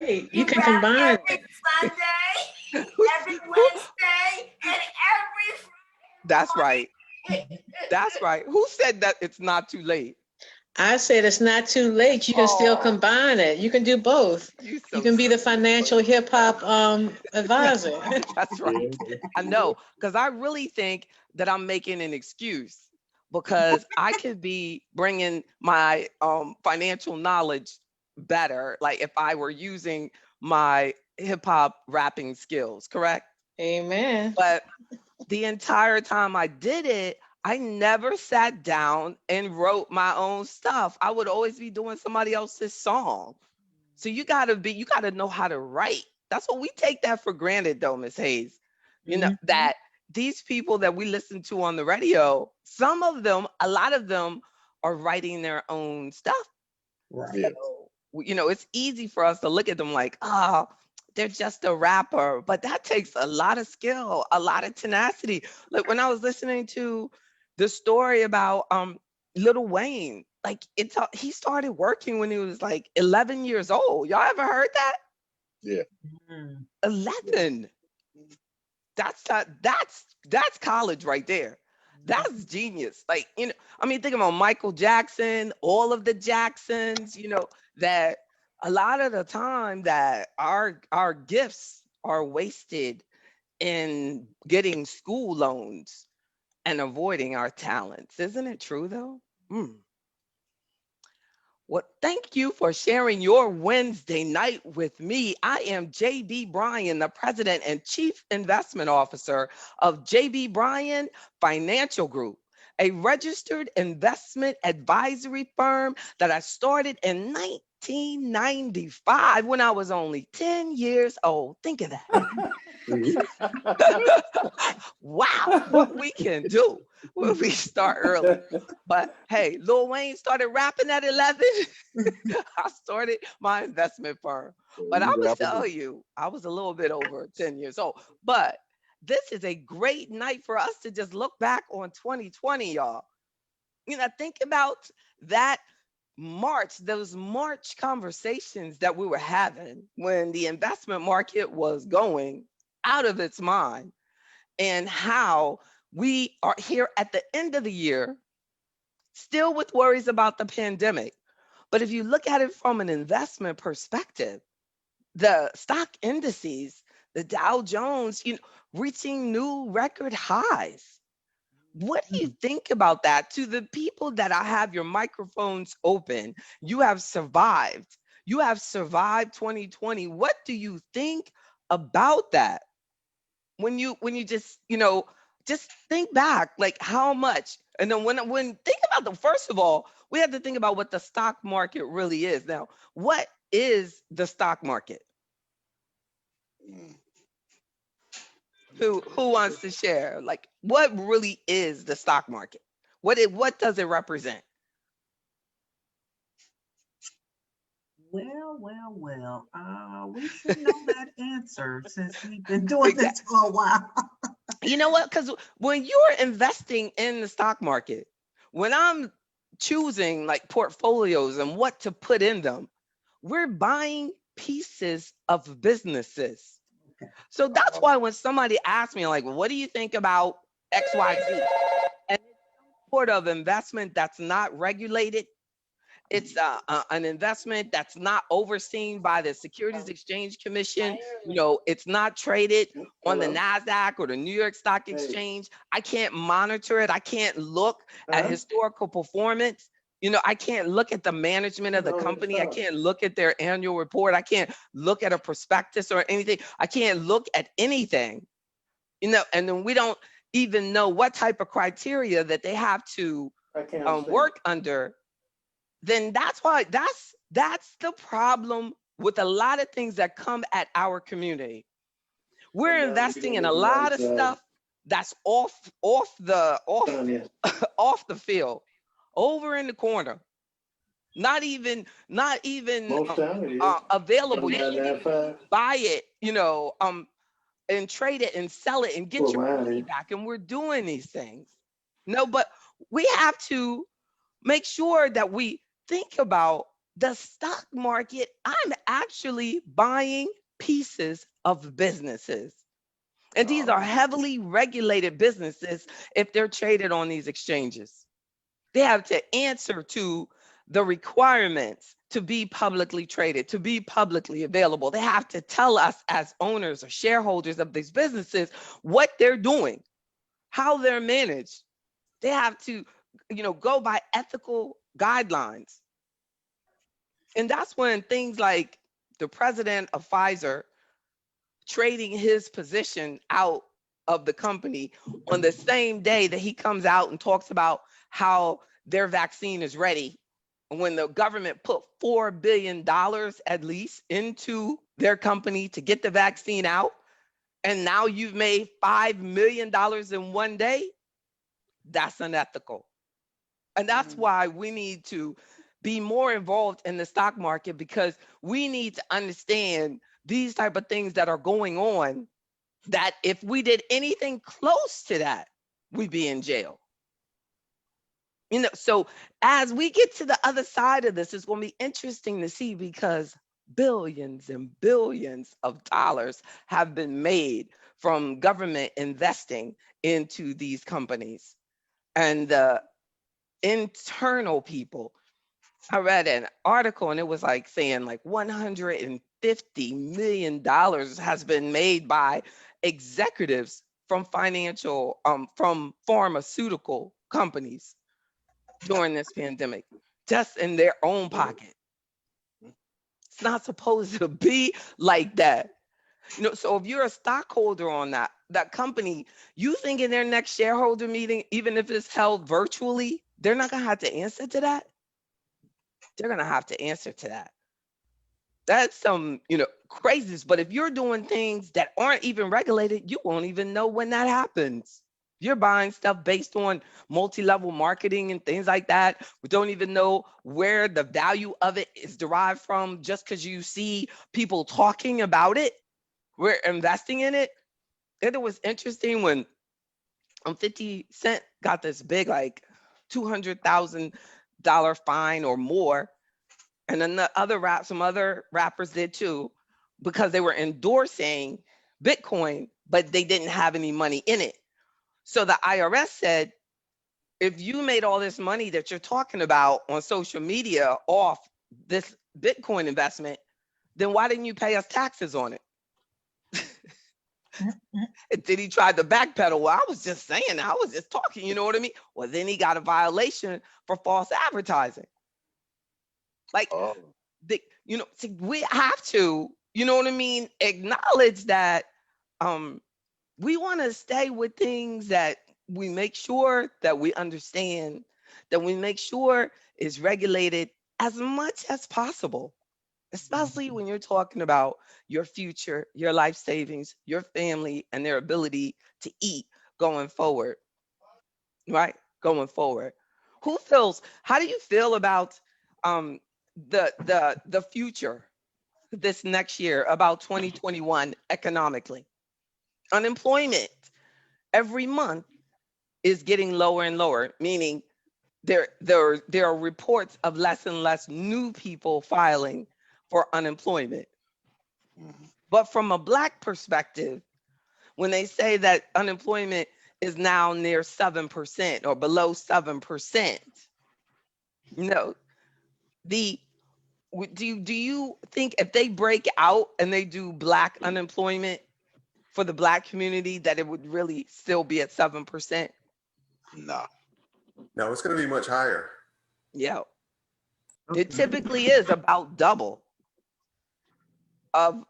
right. You You can rap combine every it. Sunday, every Wednesday, and every Friday That's right. morning. That's right. Who said that it's not too late? I said it's not too late. You can still Oh, combine it. You can do both. you You so can be the sweet. financial hip hop advisor. That's right. I know, because I really think that I'm making an excuse because I could be bringing my financial knowledge better, like if I were using my hip hop rapping skills, correct? Amen. But the entire time I did it, I never sat down and wrote my own stuff. I would always be doing somebody else's song. So you gotta know how to write. That's what we take that for granted though, Miss Hayes. You know, Mhm. that these people that we listen to on the radio, some of them, a lot of them are writing their own stuff. Right. So, you know, it's easy for us to look at them like, oh, they're just a rapper, but that takes a lot of skill, a lot of tenacity. Like when I was listening to the story about Little Wayne, like he started working when he was like 11 years old. Y'all ever heard that? Yeah. Mm. 11. That's college right there. That's genius. Like, you know, I mean, think about Michael Jackson, all of the Jacksons, you know, that a lot of the time that our gifts are wasted in getting school loans and avoiding our talents. Isn't it true though? Mm. Well, thank you for sharing your Wednesday night with me. I am JB Bryan, the President and Chief Investment Officer of JB Bryan Financial Group, a registered investment advisory firm that I started in 1995 when I was only 10 years old. Think of that. Wow, what we can do when we start early. But hey, Lil Wayne started rapping at 11. I started my investment firm. But I must tell you, I was a little bit over 10 years old. But this is a great night for us to just look back on 2020, y'all. You know, think about that those March conversations that we were having when the investment market was going out of its mind, and how we are here at the end of the year still with worries about the pandemic. But if you look at it from an investment perspective, the stock indices, the Dow Jones, you know, reaching new record highs. What do you think about that? To the people that I have your microphones open, you have survived. You have survived 2020. What do you think about that? When you just, you know, just think back, like how much. And then when think about the first of all, we have to think about what the stock market really is. Now, what is the stock market? Who wants to share? Like, what really is the stock market? What does it represent? We should know that answer since we've been doing this Exactly. for a while. You know what? Because when you're investing in the stock market, when I'm choosing like portfolios and what to put in them, we're buying pieces of businesses. So that's why when somebody asks me, like, what do you think about XYZ? And it's some sort of investment that's not regulated, it's an investment that's not overseen by the Securities Exchange Commission. You know, it's not traded on the NASDAQ or the New York Stock Exchange. I can't monitor it. I can't look at historical performance. You know, I can't look at the management of the company. I can't look at their annual report. I can't look at a prospectus or anything. I can't look at anything, you know, and then we don't even know what type of criteria that they have to work under. Then that's why that's the problem with a lot of things that come at our community. We're investing in a lot of stuff that's off the field, over in the corner, not even available. You can't even buy it, you know, and trade it and sell it and get your money back. And we're doing these things. No, but we have to make sure that we think about the stock market, I'm actually buying pieces of businesses. And these are heavily regulated businesses if they're traded on these exchanges. They have to answer to the requirements to be publicly traded, to be publicly available. They have to tell us as owners or shareholders of these businesses what they're doing, how they're managed. They have to, go by ethical guidelines. And that's when things like the president of Pfizer trading his position out of the company on the same day that he comes out and talks about how their vaccine is ready, when the government put $4 billion at least into their company to get the vaccine out, and now you've made $5 million in one day. That's unethical. And that's why we need to be more involved in the stock market, because we need to understand these type of things that are going on, that if we did anything close to that, we'd be in jail. So as we get to the other side of this, it's going to be interesting to see, because billions and billions of dollars have been made from government investing into these companies. And the internal people, I read an article and it was like saying like $150 million has been made by executives from from pharmaceutical companies during this pandemic, just in their own pocket. It's not supposed to be like that. So if you're a stockholder on that company, you think in their next shareholder meeting, even if it's held virtually, they're not gonna have to answer to that. They're gonna have to answer to that. That's some, craziness. But if you're doing things that aren't even regulated, you won't even know when that happens. You're buying stuff based on multi-level marketing and things like that. We don't even know where the value of it is derived from, just because you see people talking about it. We're investing in it. And it was interesting when 50 Cent got this big, like $200,000 fine or more. And then some other rappers did too, because they were endorsing Bitcoin, but they didn't have any money in it. So the IRS said, if you made all this money that you're talking about on social media off this Bitcoin investment, then why didn't you pay us taxes on it? And then he tried to backpedal. Well, I was just saying, I was just talking, you know what I mean? Well, then he got a violation for false advertising. Like, we have to, you know what I mean, acknowledge that we want to stay with things that we make sure that we understand, that we make sure is regulated as much as possible, especially when you're talking about your future, your life savings, your family, and their ability to eat going forward, right? Going forward. How do you feel about the future this next year, about 2021 economically? Unemployment every month is getting lower and lower, meaning there are reports of less and less new people filing for unemployment. But from a Black perspective, when they say that unemployment is now near 7% or below 7%, the do you think if they break out and they do Black unemployment for the Black community, that it would really still be at 7%? No. No, it's going to be much higher. Yeah. It typically is about double of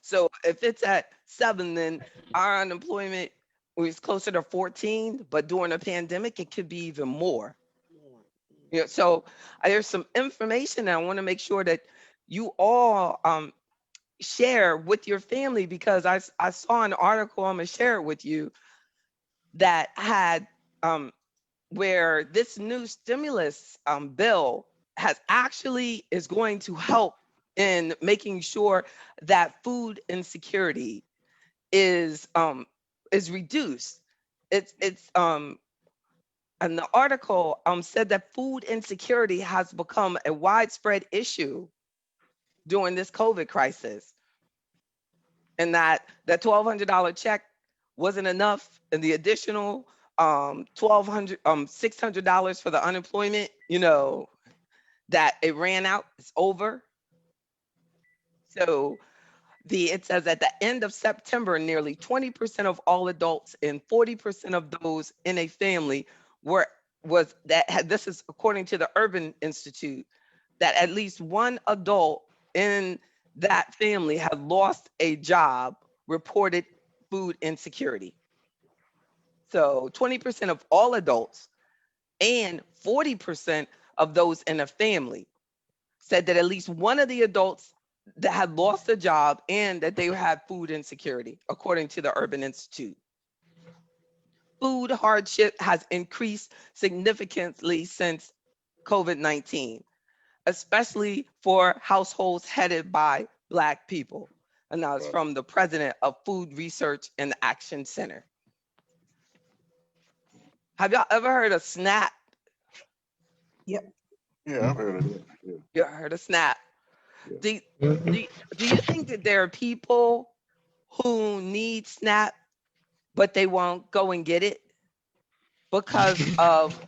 so if it's at 7, then our unemployment was closer to 14, but during a pandemic it could be even more. So there's some information that I want to make sure that you all share with your family, because I saw an article, I'm gonna share it with you, that had where this new stimulus bill is going to help in making sure that food insecurity is reduced. It's And the article said that food insecurity has become a widespread issue during this COVID crisis, and that $1,200 check wasn't enough, and the additional $600 for the unemployment, that it ran out, it's over. So it says at the end of September, nearly 20% of all adults and 40% of those in a family this is according to the Urban Institute, that at least one adult in that family had lost a job, reported food insecurity. So 20% of all adults and 40% of those in a family said that at least one of the adults that had lost a job and that they had food insecurity, according to the Urban Institute. Food hardship has increased significantly since COVID-19, especially for households headed by Black people. And that was from the president of Food Research and Action Center. Have y'all ever heard of SNAP? Yeah, I've heard of that. Yeah. You heard of SNAP? Yeah. Do you think that there are people who need SNAP, but they won't go and get it because of,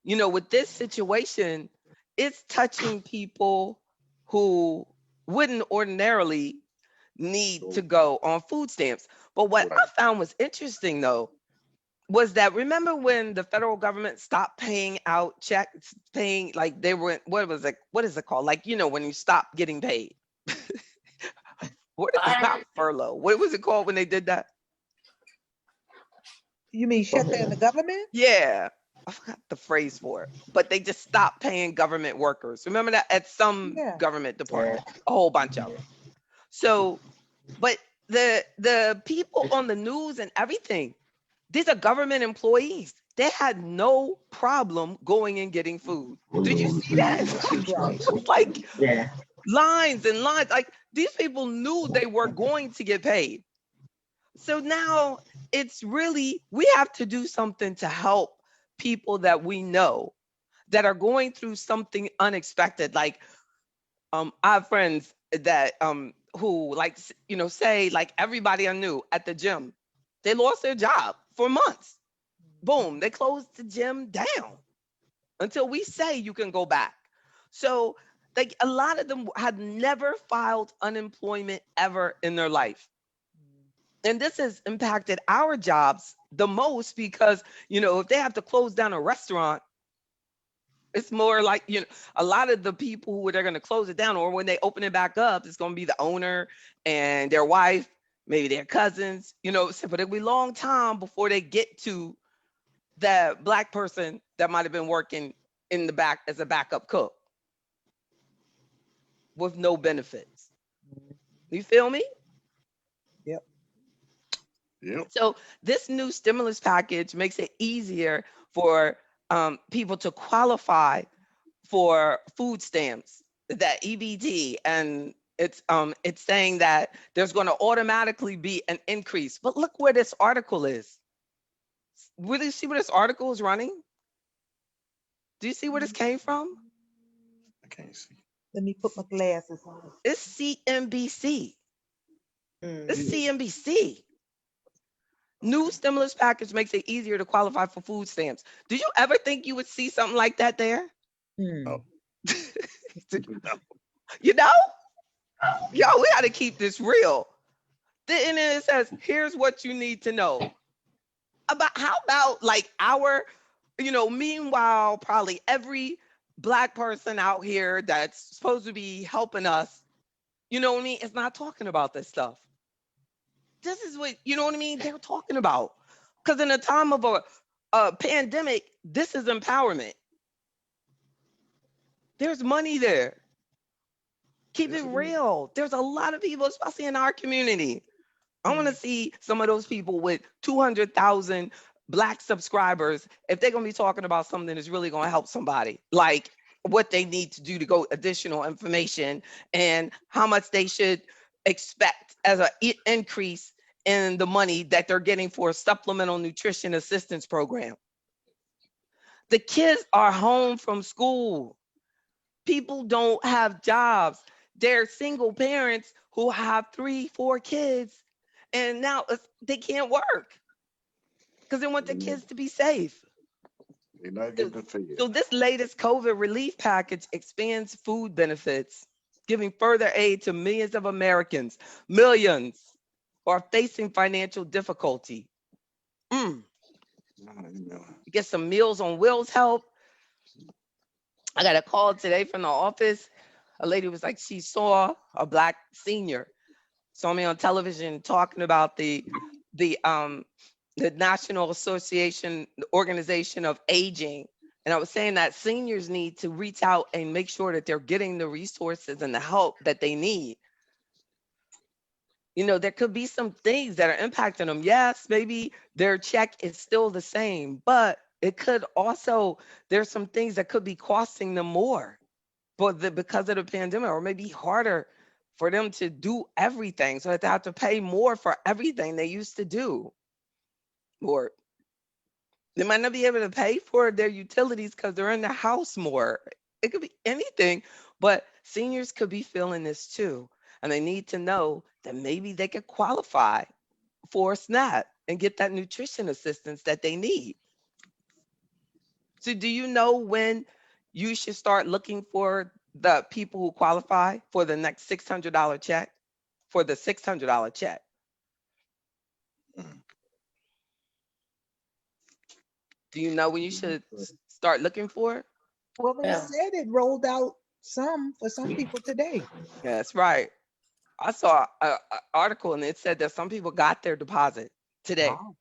with this situation, it's touching people who wouldn't ordinarily need to go on food stamps. But what I found was interesting, though, was that, remember when the federal government stopped paying out checks, like they were, what is it called? Like, when you stop getting paid. It's not furlough. What was it called when they did that? You mean shut down the government? Yeah, I forgot the phrase for it, but they just stopped paying government workers. Remember that at some government department, a whole bunch of them. So, but the people on the news and everything, these are government employees. They had no problem going and getting food. Did you see that? Like lines and lines. Like these people knew they were going to get paid. So now it's really, we have to do something to help people that we know that are going through something unexpected. Like I have friends that who like, say like everybody I knew at the gym, they lost their job for months. Boom, they closed the gym down until we say you can go back. So like a lot of them had never filed unemployment ever in their life. And this has impacted our jobs the most because, if they have to close down a restaurant, it's more like, a lot of the people who they're going to close it down, or when they open it back up, it's going to be the owner and their wife, maybe their cousins, but it'll be a long time before they get to the Black person that might have been working in the back as a backup cook with no benefits. You feel me? Yep. Yep. So this new stimulus package makes it easier for people to qualify for food stamps, that EBT, and it's saying that there's going to automatically be an increase. But look where this article is. Will you see where this article is running? Do you see where this came from? I can't see. Let me put my glasses on. It's CNBC. It's CNBC. New stimulus package makes it easier to qualify for food stamps. Did you ever think you would see something like that there? No. You know? Yo, we got to keep this real. And then it says, here's what you need to know. How about like meanwhile, probably every Black person out here that's supposed to be helping us, is not talking about this stuff. This is what, they're talking about. Because in a time of a pandemic, this is empowerment. There's money there. Keep it real. There's a lot of people, especially in our community. I want to see some of those people with 200,000 Black subscribers, if they're going to be talking about something that's really going to help somebody, like what they need to do to go additional information and how much they should expect as an increase in the money that they're getting for a supplemental nutrition assistance program. The kids are home from school. People don't have jobs. They're single parents who have 3, 4 kids, and now they can't work because they want the kids to be safe. They're not So, getting the figure. so this latest COVID relief package expands food benefits, giving further aid to millions of Americans. Millions are facing financial difficulty. Get some Meals on Wheels help. I got a call today from the office. A lady was like, she saw a Black senior, saw me on television talking about the National Association, the Organization of Aging. And I was saying that seniors need to reach out and make sure that they're getting the resources and the help that they need. You know, there could be some things that are impacting them. Yes, maybe their check is still the same, but it could also, there's some things that could be costing them more because of the pandemic, or maybe harder for them to do everything. So they have to pay more for everything they used to do. Or they might not be able to pay for their utilities because they're in the house more. It could be anything, but seniors could be feeling this too. And they need to know that maybe they could qualify for a SNAP and get that nutrition assistance that they need. So do you know when you should start looking for the people who qualify for the next $600 check? For the $600 check. Do you know when you should start looking for it? Well, they Yeah. said it rolled out for some people today. Yeah, that's right. I saw an article and it said that some people got their deposit today. Wow.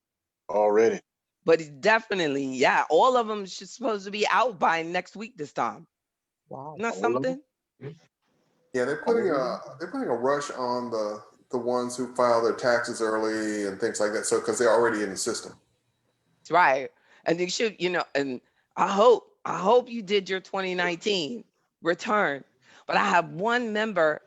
Already. But it's definitely, yeah, all of them should supposed to be out by next week this time. Wow. Not All of them? something? Yeah, they're putting a rush on the ones who file their taxes early and things like that. So because they're already in the system. That's right. And you should, and I hope you did your 2019 return. But I have one member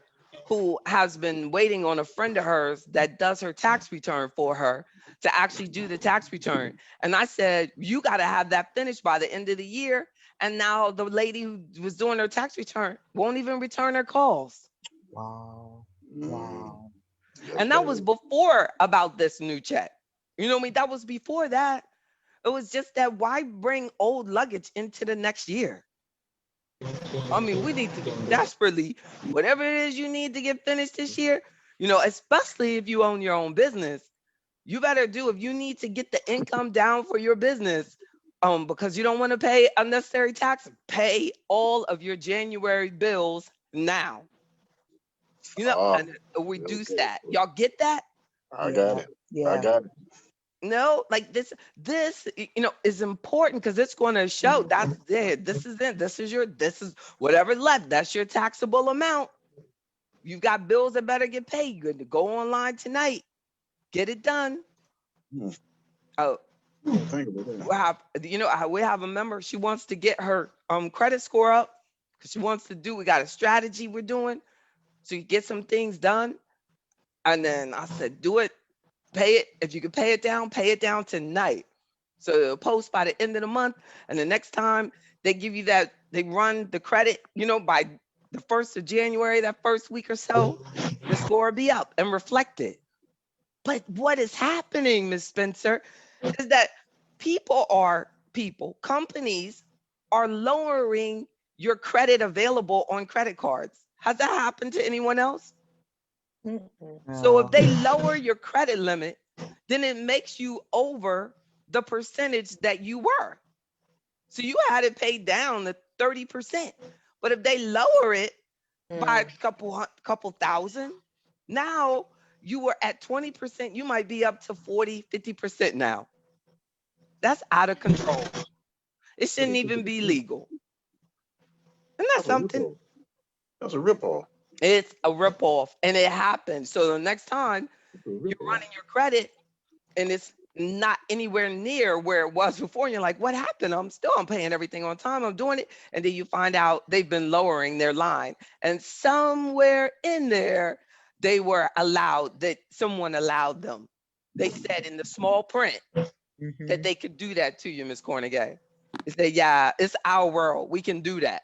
who has been waiting on a friend of hers that does her tax return for her to actually do the tax return. And I said, you got to have that finished by the end of the year. And now the lady who was doing her tax return won't even return her calls. Wow. Mm. Wow. And that was before about this new check. You know what I mean? That was before that. It was just that why bring old luggage into the next year? I mean, we need to desperately, whatever it is you need to get finished this year, especially if you own your own business, you better do, if you need to get the income down for your business, because you don't want to pay unnecessary tax, pay all of your January bills now. And reduce that. Y'all get that? I got it. Yeah. I got it. No, like this is important because it's going to show that's it. This is it. This is whatever left. That's your taxable amount. You've got bills that better get paid. Good to go online tonight. Get it done. Oh, Think about that. we have a member. She wants to get her credit score up because she wants to we got a strategy we're doing. So you get some things done. And then I said, do it. Pay it. If you can pay it down tonight. So it'll post by the end of the month. And the next time they give you that, they run the credit, by the 1st of January, that first week or so, the score will be up and reflected. But what is happening, Ms. Spencer, is that companies are lowering your credit available on credit cards. Has that happened to anyone else? So if they lower your credit limit, then it makes you over the percentage that you were. So you had it paid down to 30%. But if they lower it by a couple thousand, now you were at 20%, you might be up to 40, 50% now. That's out of control. It shouldn't even be legal. Isn't that something? That's a ripoff. It's a ripoff, and it happens. So the next time you're running your credit and it's not anywhere near where it was before, and you're like, what happened? I'm paying everything on time. I'm doing it. And then you find out they've been lowering their line. And somewhere in there, they were allowed, that someone allowed them. They said in the small print that they could do that to you, Ms. Cornegay. Say, yeah, it's our world. We can do that.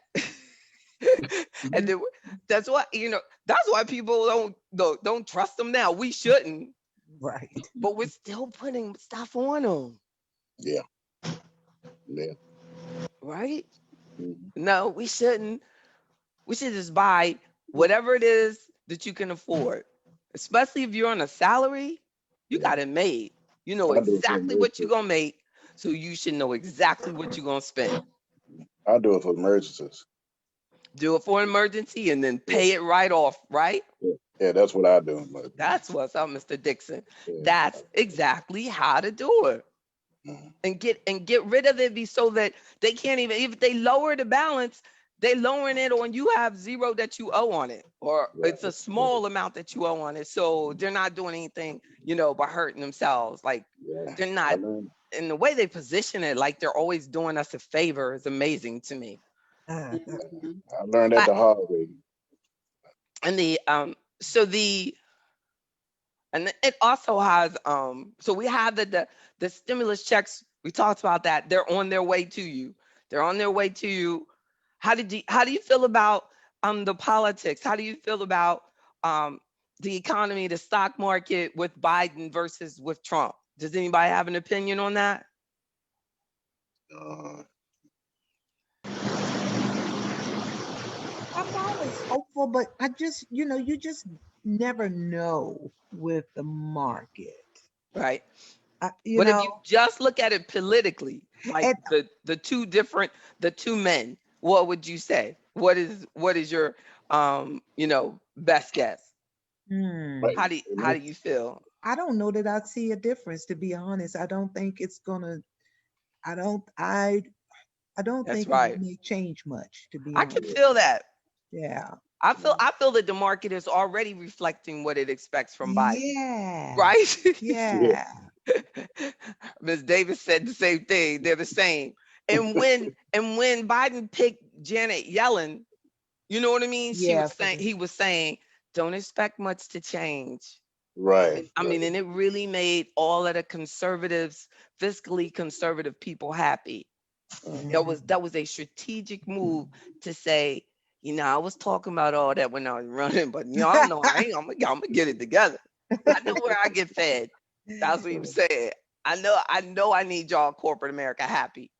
And then that's why, that's why people don't trust them now. We shouldn't, Right. but we're still putting stuff on them, Yeah. Yeah. right? Mhm. No, we shouldn't. We should just buy whatever it is that you can afford, especially if you're on a salary. You Yeah. got it made. You know I do it for exactly what you're emergencies. gonna make, so you should know exactly what you're gonna spend. I do it for emergencies. Do it for an emergency and then Yeah. pay it right off, right? Yeah, that's what I do. But That's what's up, Mr. Dixon. yeah. That's exactly how to do it. Mhm. And get rid of it so that they can't even, if they lower the balance, they lowering it on you have zero that you owe on it, or Right. it's a small amount that you owe on it. So they're not doing anything, by hurting themselves. Like Yeah. they're I not, learned. in the way they position it, like they're always doing us a favor is amazing to me. Uh, I learned that I, the hard way. and the so the and it also has so we have the stimulus checks. We talked about that. They're on their way to you. They're on their way to you. How do you feel about the politics? How do you feel about um the economy, the stock market with Biden versus with Trump? Does anybody have an opinion on that? Uh, I'm always hopeful, but I just, you just never know with the market. Right. I, you But if know, you just look at it politically, like and the two men, what would you say? What is your best guess? right. hmm, How do you feel? I don't know that I see a difference, to be honest. I don't think it's gonna. I don't. I don't That's think it right. may change much, to be I can honest. feel that. Yeah. I feel that the market is already reflecting what it expects from Biden, Yeah. right? Yeah. Yeah. Ms. Davis said the same thing. They're the same. And when Biden picked Janet Yellen, you know what I mean? Yeah. For the. He was saying, don't expect much to change. Right. I Right. mean, and it really made all of the conservatives, fiscally conservative people happy. That Mhm. was that was a strategic move to say, I was talking about all that when I was running, but I know I ain't. I'm gonna get it together. I know where I get fed. That's what he was saying. I know. I need y'all corporate America happy.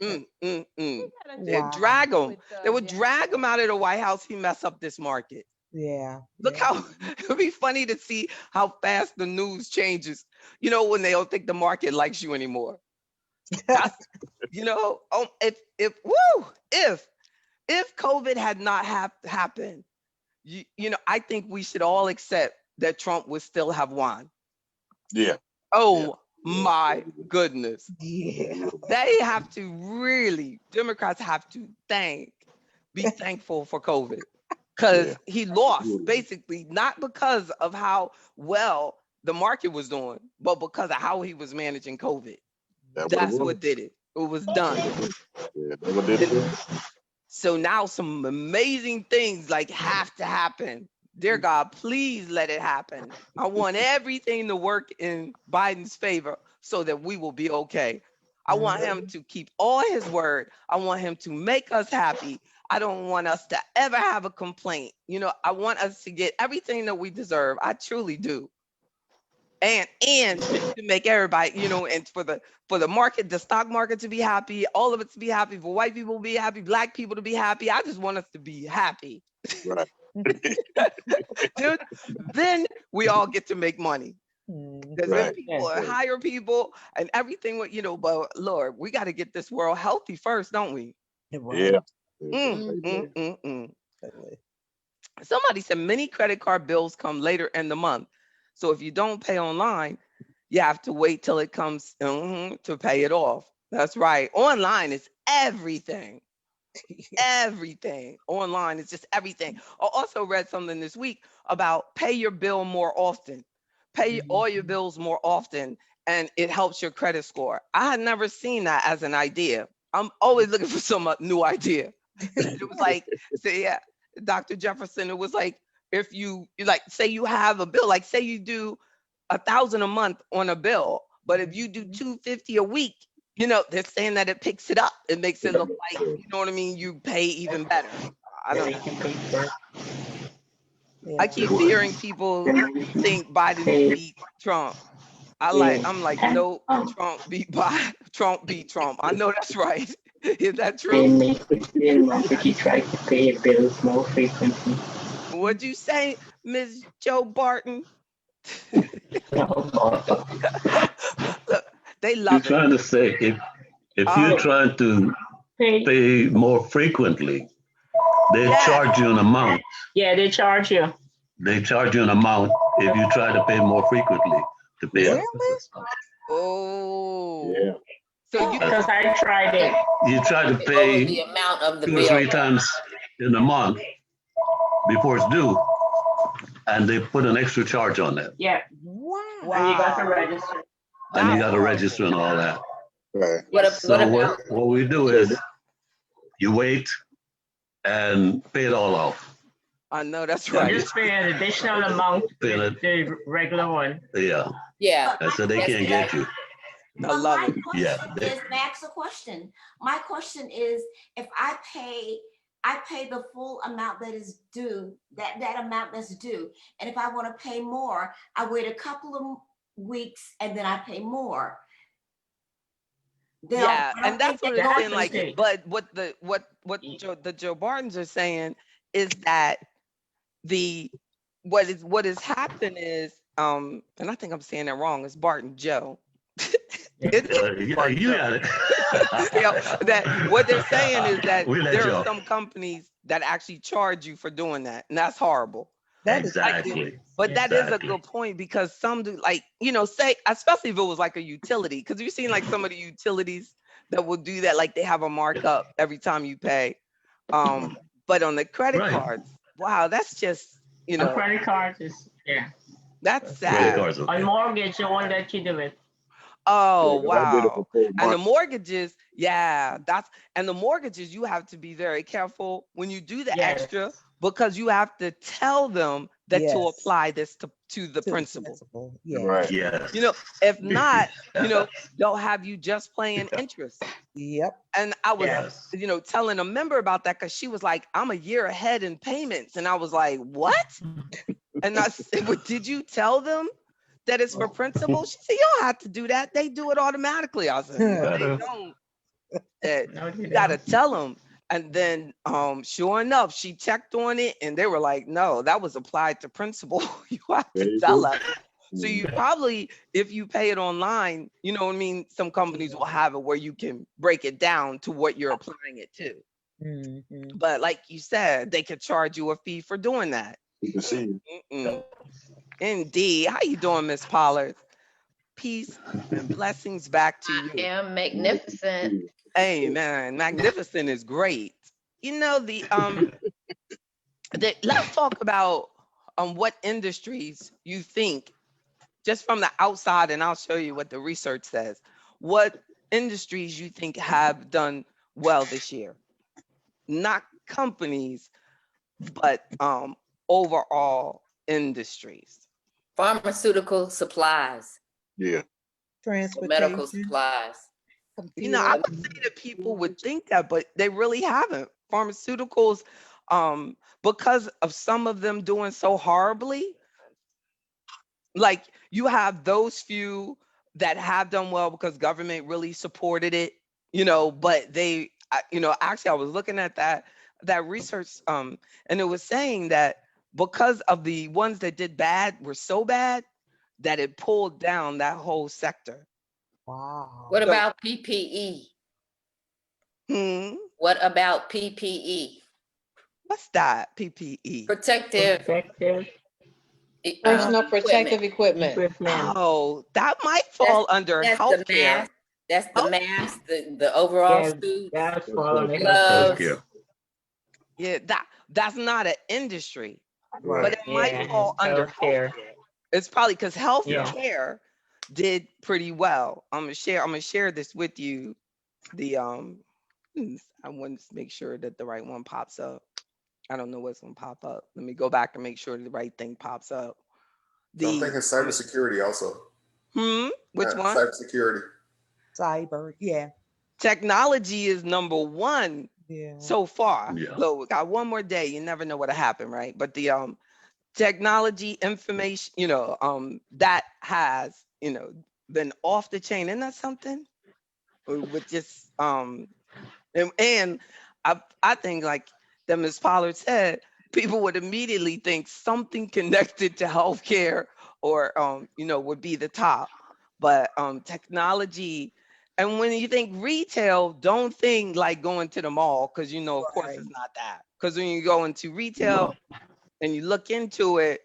Mm, mm, mm. They'd Wow. drag him. They would drag him out of the White House. He mess up this market. Yeah. Look Yeah. how it'd be funny to see how fast the news changes. When they don't think the market likes you anymore. That's if COVID had not happened, I think we should all accept that Trump would still have won. Yeah. Oh Yeah. my goodness. Yeah. Democrats have to be thankful for COVID, because Yeah. he lost Absolutely. basically, not because of how well the market was doing, but because of how he was managing COVID. That's what it That's was. what did it. It was done. Yeah. That's what did it. And so now some amazing things like have to happen. Dear God, please let it happen. I want everything to work in Biden's favor so that we will be okay. I want him to keep all his word. I want him to make us happy. I don't want us to ever have a complaint. I want us to get everything that we deserve. I truly do. And to make everybody, and for the market, the stock market to be happy, all of it to be happy, for white people to be happy, black people to be happy. I just want us to be happy. Right. Dude, then we all get to make money. Because then Right. people hire people and everything, but Lord, we got to get this world healthy first, don't we? Yeah. Mm. Somebody said many credit card bills come later in the month. So if you don't pay online, you have to wait till it comes to pay it off. That's right. Online is everything. Everything. Online is just everything. I also read something this week about pay your bill more often. Pay all your bills more often, and it helps your credit score. I had never seen that as an idea. I'm always looking for some new idea. It was like, say, yeah, Dr. Jefferson, it was like, if you like, say you have a bill, like say you do 1,000 a month on a bill, but if you do 250 a week, you know, they're saying that it picks it up. It makes it look like, you know what I mean? You pay even better. I don't know. I keep hearing people think Biden beat Trump. I'm like, nope, Trump beat Biden. Trump beat Trump. I know that's right. Is that true? Try to pay bills more frequently. What'd you say, Ms. Joe Barton? Look, they You're love it. trying to say if you're trying to pay more frequently, they charge you an amount. Yeah, they charge you. They charge you an amount if you try to pay more frequently to pay up. Oh. Yeah. So you, Because I tried it. You try to Over pay the amount of the 2 or bill. 3 times in a month before it's due, and they put an extra charge on that. Yeah. Wow. And you got to register. And you got to register and all that. Right. So what we do is you wait and pay it all off. I know that's So right. just pay an additional amount Pay to it. the regular one. Yeah. Yeah. And so they can't get you. I love it. Yeah. Is Max a question? My question is, if I pay the full amount that is due, that amount that's due, and if I want to pay more, I wait a couple of weeks and then I pay more. Yeah, and that's what it's saying. Like, okay. but what the Joe Bartons are saying is that what is happening is and I think I'm saying that wrong. It's Barton Joe. You got it. That what they're saying is that We let there you are off. some companies that actually charge you for doing that, and that's horrible. That is Exactly. But that is a Exactly. good point, because some do, like, you know, say, especially if it was like a utility, because you've seen like some of the utilities that will do that, like they have a markup every time you pay. But on the credit Right. cards, wow, that's just, you On know, credit cards is, yeah. that's Credit sad. cards. On mortgage, it won't let you do it. Oh, Yeah, 'cause I did it wow. for 4 And the months. mortgages, yeah, and the mortgages, you have to be very careful when you do the Yes. extra, because you have to tell them that to Yes. apply this to the to principal. Yeah. Right. Yes. You know, if not, you know, they'll have you just paying interest. Yep. And I was, Yes. you know, telling a member about that, because she was like, I'm a year ahead in payments. And I was like, what? And I said, well, did you tell them that it's for principal? She said, you don't have to do that. They do it automatically. I said, no, they don't. No, you You gotta don't. tell them. And then sure enough, she checked on it and they were like, no, that was applied to principal. You have There to you tell go. us. So you probably, if you pay it online, you know what I mean? Some companies will have it where you can break it down to what you're applying it to. Mhm. But like you said, they could charge you a fee for doing that. You can see. Mm-mm. Indeed. How you doing, Miss Pollard? Peace and blessings back to you. am magnificent. Amen. Magnificent is great. You know, let's talk about what industries you think, just from the outside, and I'll show you what the research says, what industries you think have done well this year. Not companies, but overall industries. Pharmaceutical supplies, Yeah. medical Transportation. supplies. You know, I computer. would say that people would think that, but they really haven't. Pharmaceuticals, because of some of them doing so horribly, like you have those few that have done well because government really supported it, you know, but you know, actually I was looking at that research, and it was saying that because of the ones that did bad were so bad that it pulled down that whole sector. Wow. What So- about PPE? What about PPE? What's that? PPE. Protective Protective Personal protective equipment. equipment. Oh, that might fall under That's the healthcare. mask. That's the Oh. mask, the overall Yeah, suit. that's fall under Gloves. healthcare. Healthcare. Yeah, that's not an industry, but Right. it might Yeah, fall under healthcare. healthcare. It's probably because Yeah. healthcare did pretty well. I'm gonna share this with you. The I want to make sure that the right one pops up. I don't know what's gonna pop up. Let me go back and make sure the right thing pops up. So I'm thinking cybersecurity also. Which one? Cybersecurity. cyber. Yeah. Technology is number one Yeah. so far. Yeah. Look, we got one more day. You never know what'll happen, right? But the technology information, that has, been off the chain. Isn't that something? With just and I think like that Ms. Pollard said, people would immediately think something connected to healthcare or would be the top. But technology, and when you think retail, don't think like going to the mall, because of course Right. it's not that. Because when you go into retail and you look into it,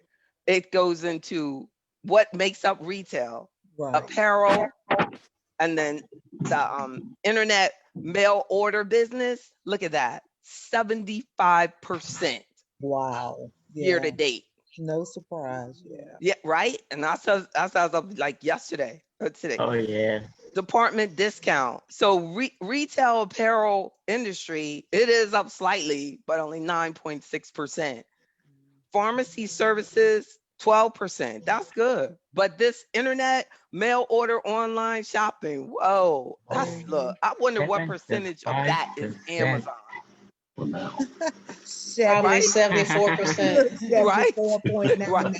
it goes into what makes up retail, Right. apparel, and then the internet mail order business. Look at that, 75% Wow. year to Yeah. date. No surprise. Yeah. Yeah, right. And I saw up like yesterday or today. Oh yeah. Department discount. So retail apparel industry, it is up slightly, but only 9.6%. Pharmacy services, 12%. That's good. But this internet mail order online shopping, whoa, that's look. I wonder what percentage of that is 75%. Amazon. Probably Right? 74%. Right? 74.99.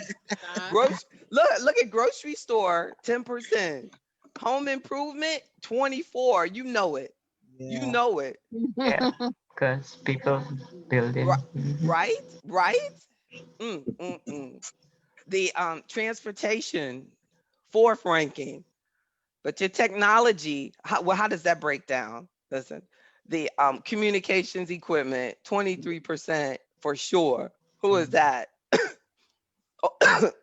Right. Look at grocery store, 10%. Home improvement, 24. You know it. You Yeah. know it. Yeah, because people building. Right? Right? The transportation, fourth ranking. But your technology, how does that break down? Listen, the communications equipment, 23% for sure. Who is that?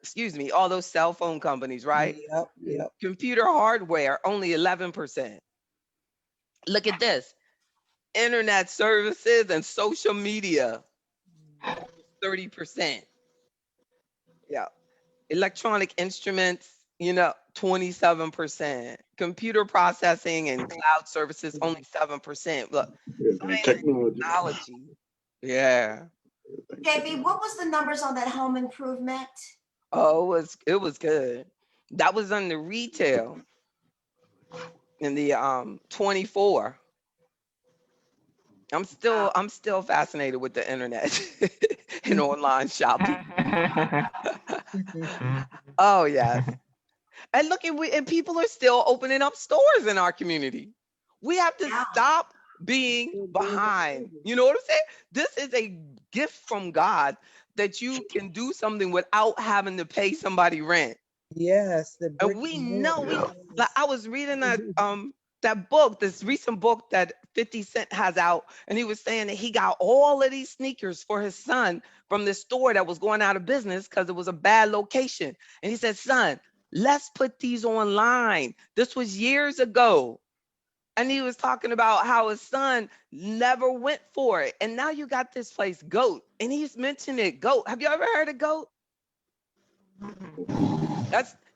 Excuse me, all those cell phone companies, right? Yep. Yep. Computer hardware, only 11%. Look at this. Internet services and social media, 30%. Yeah. Electronic instruments, 27%. Computer processing and cloud services, only 7%. Look, science and technology. Yeah. JB, what was the numbers on that home improvement? Oh, it was good. That was on the retail in the 24. I'm still fascinated with the internet and online shopping. Oh yes. And look, and people are still opening up stores in our community. We have to stop being behind. You know what I'm saying? This is a gift from God that you can do something without having to pay somebody rent. Yes. The brick And we and know mortar. like I was reading that book, this recent book that 50 Cent has out, and he was saying that he got all of these sneakers for his son from this store that was going out of business because it was a bad location. And he said, son, let's put these online. This was years ago. And he was talking about how his son never went for it. And now you got this place, GOAT. And he's mentioned it, GOAT. Have you ever heard of GOAT?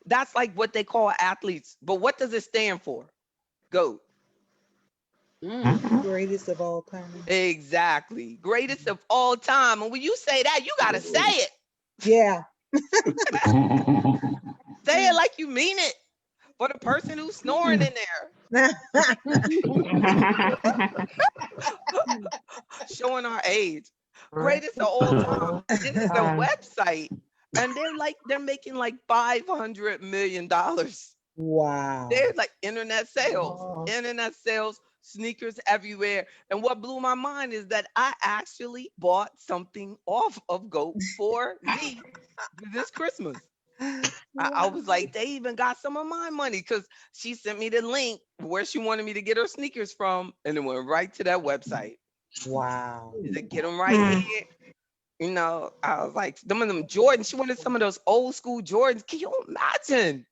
That's like what they call athletes. But what does it stand for? GOAT. Greatest of all time. Exactly. Greatest of all time. And when you say that, you got to say it. Yeah. Say it like you mean it. For the person who's snoring in there. Showing our age. Greatest of all time. This is a website. And they're making like $500 million. Wow. They're like internet sales, sneakers everywhere. And what blew my mind is that I actually bought something off of GOAT for me this Christmas. I was like, they even got some of my money because she sent me the link where she wanted me to get her sneakers from, and it went right to that website. Wow. To get them right here. I was like, some of them Jordans. She wanted some of those old school Jordans. Can you imagine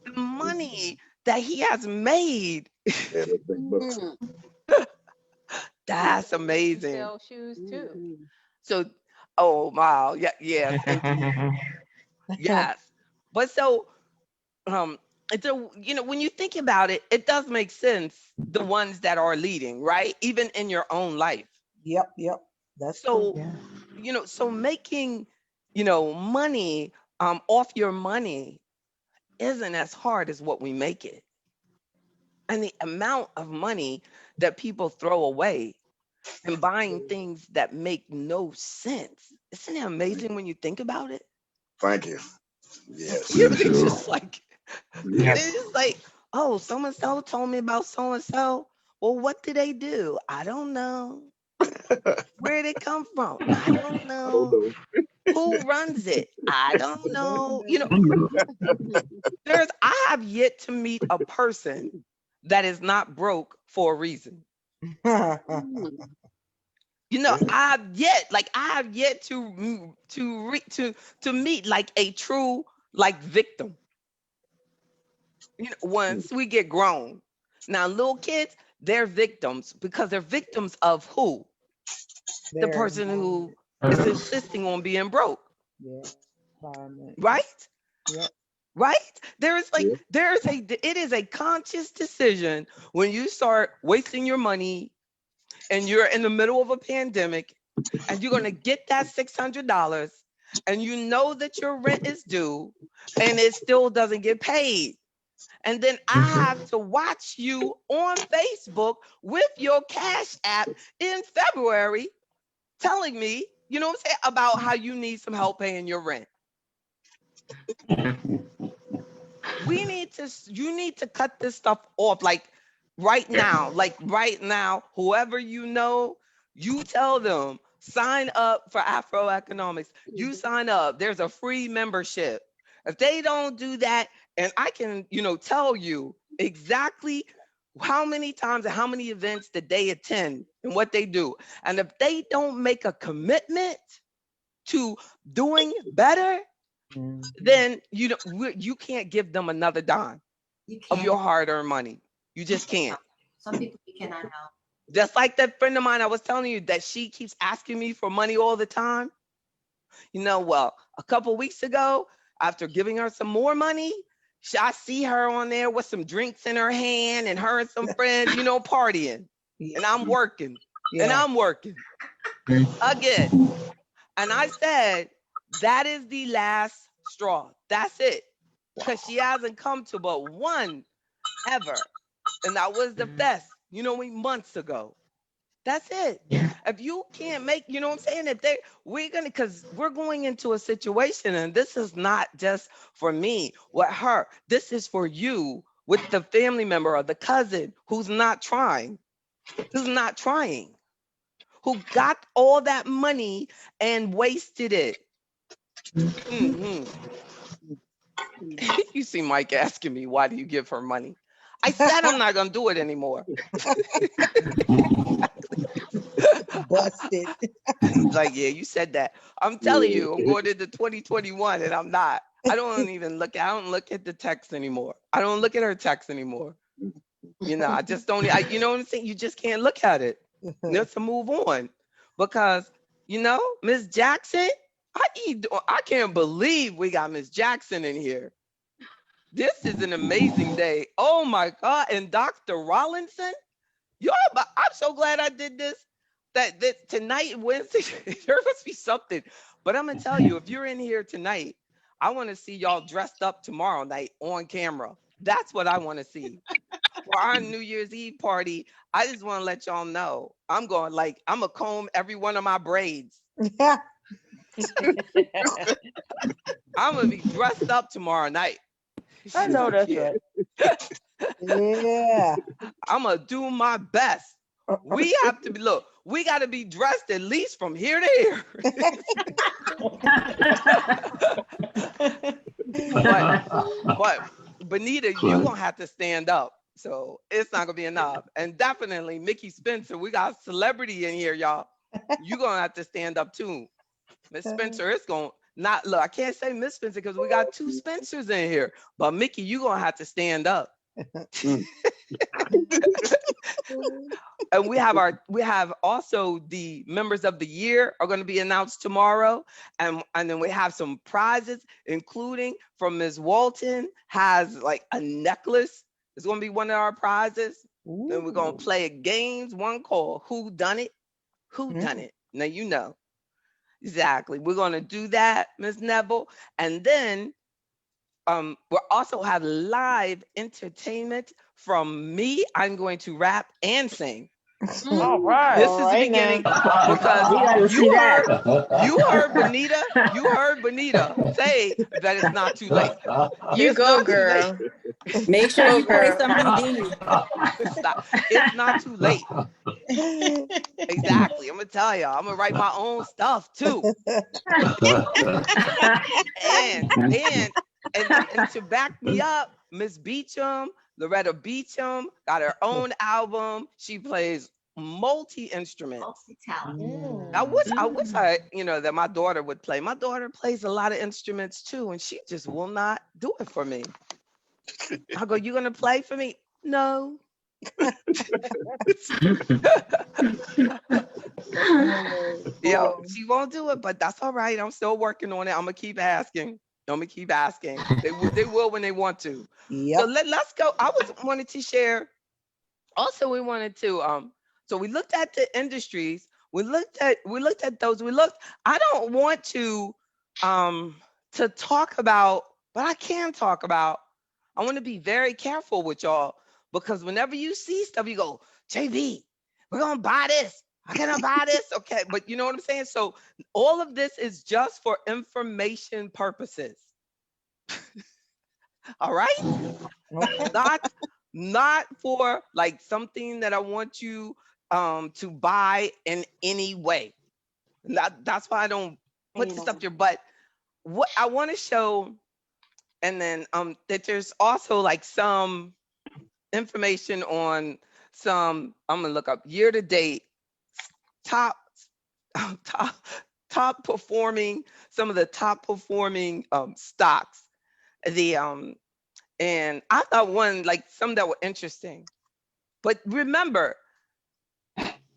the money that he has made? That's amazing. Sell shoes too. So, oh wow, yeah, yes. But so, it's when you think about it, it does make sense. The ones that are leading, right? Even in your own life. Yep. That's so. true. So making, money off your money isn't as hard as what we make it. And the amount of money that people throw away and buying things that make no sense. Isn't it amazing when you think about it? Thank you. Yes. You know, Sure. it's just like, Yes. it's just like, oh, so and so told me about so and so. Well, what do they do? I don't know. Where did it come from? I don't know. Who runs it? I don't know. You know, I have yet to meet a person that is not broke for a reason. You know, I have yet to meet like a true like victim. You know, once we get grown. Now, little kids, they're victims because they're victims of who? The Their person who environment. is insisting on being broke, Yeah. Environment. right? Yep. Right? It is a conscious decision when you start wasting your money and you're in the middle of a pandemic and you're going to get that $600 and you know that your rent is due and it still doesn't get paid. And then I have to watch you on Facebook with your Cash App in February telling me, you know what I'm saying, about how you need some help paying your rent. You need to cut this stuff off right now, whoever you know, you tell them, sign up for AfroEconomics. You sign up. There's a free membership. If they don't do that, and I can, tell you exactly how many times and how many events that they attend and what they do. And if they don't make a commitment to doing better, then you can't give them another dime of your hard-earned money. You just can't. Some people you cannot help. Just like that friend of mine I was telling you that she keeps asking me for money all the time. Well, a couple weeks ago, after giving her some more money, I see her on there with some drinks in her hand and her and some friends, partying. And I'm working. And I'm working again. And I said, that is the last straw. That's it. Because she hasn't come to but one ever. And that was the best, months ago. That's it. If you can't make, you know what I'm saying? Because we're going into a situation, and this is not just for me with her. This is for you with the family member or the cousin who's not trying, who got all that money and wasted it. You see Mike asking me, why do you give her money? I said I'm not going to do it anymore. Busted. Like, yeah, you said that. I'm telling you, I'm going into 2021 and I'm not. I don't look at the text anymore. I don't look at her text anymore. I just don't, you know what I'm saying? You just can't look at it. Let's move on. Because, Miss Jackson, I can't believe we got Miss Jackson in here. This is an amazing day. Oh my God. And Dr. Rollinson, I'm so glad I did this. That tonight, Wednesday, there must be something. But I'm gonna tell you, if you're in here tonight, I want to see y'all dressed up tomorrow night on camera. That's what I want to see. For our New Year's Eve party, I just want to let y'all know I'm gonna comb every one of my braids. I'm gonna be dressed up tomorrow night. I know that's right. Yeah. I'm gonna do my best. We have to we got to be dressed at least from here to here. but Benita, you're gonna have to stand up. So it's not gonna be enough. And definitely Mickey Spencer, we got a celebrity in here, y'all. You're gonna have to stand up too. Miss Spencer, it's gonna not look. I can't say Miss Spencer because we got two Spencers in here. But Mickey, you're gonna have to stand up. And we have also the members of the year are going to be announced tomorrow, and then we have some prizes, including from Ms. Walton has like a necklace. It's going to be one of our prizes. Then we're going to play a games, one called Who Done It? Who Done It? Now you know. Exactly. We're going to do that, Ms. Neville. And then we'll also have live entertainment from me. I'm going to rap and sing. All right. This is the beginning because you heard Bonita say that it's not too late. You It's go, not too late. girl. Make sure you play some Houdini. It's not too late. Exactly. I'm gonna tell y'all. I'm gonna write my own stuff too. and to back me up, Miss Beecham, Loretta Beecham, got her own album. She plays multi-instruments. Multi-talent. I wish I, that my daughter would play. My daughter plays a lot of instruments too, and she just will not do it for me. I go, you gonna play for me? No. Yo, she won't do it, but that's all right. I'm still working on it. I'm gonna keep asking. They will when they want to. Yep. So let's go. Wanted to share. Also, we wanted to so we looked at the industries. We looked at those. I don't want to talk about, but I can talk about. I want to be very careful with y'all because whenever you see stuff, you go, JB, we're gonna buy this. I'm gonna buy this. Okay, but you know what I'm saying? So all of this is just for information purposes. All right? Not for like something that I want you to buy in any way. That's why I don't put this up there. But what I want to show, and then that there's also like some information on some, I'm gonna look up year to date top performing, some of the top performing stocks. And I thought some that were interesting. But remember,